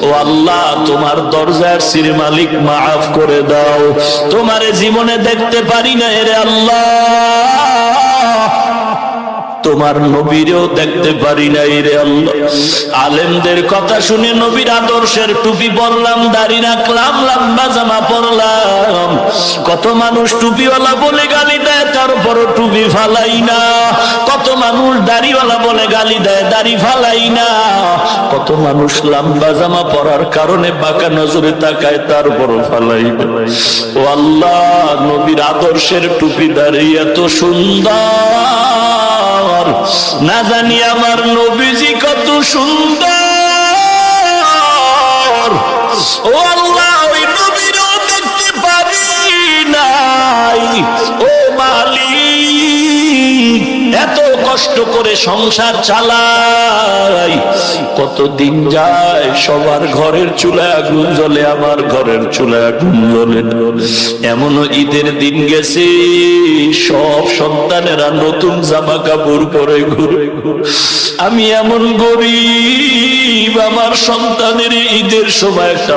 ও আল্লাহ, তোমার দরজার সির মালিক মাফ করে দাও। তোমারে জীবনে দেখতে পারি না রে আল্লাহ, তোমার নবীরেও দেখতে পারি নাই রে আল্লাহ। আলেমদের কথা শুনে নবীর আদর্শের টুপি পরলাম, দাড়ি রাখলাম, লম্বা জামা পরলাম। কত মানুষ টুপিওয়ালা বলে গালি দেয়, তারপরও টুপি ফালাই না। কত মানুষ দাড়িওয়ালা বলে গালি দেয়, দাড়ি ফালাই না। কত মানুষ লম্বা জামা পরার কারণে বাঁকা নজরে তাকায়, তারপরও ফালাই না। ও আল্লাহ, নবীর আদর্শের টুপি দাড়ি এত সুন্দর, না জানি আমার নবীজি কত সুন্দর। ও আল্লাহ, ওই নবীরও দেখতে পারি নাই। ও মালিক, এত কষ্ট করে সংসার চালাই, কতদিন যায়, সবার ঘরের চুলায় আগুন জ্বলে, আমার ঘরের চুলায় আগুন জ্বলে না। এমনও ঈদের দিন গেছে, সব সন্তানেরা নতুন জামা কাপড় পরে ঘুরে। আমি এমন গরিব, আমার সন্তানের ঈদের সময় একটা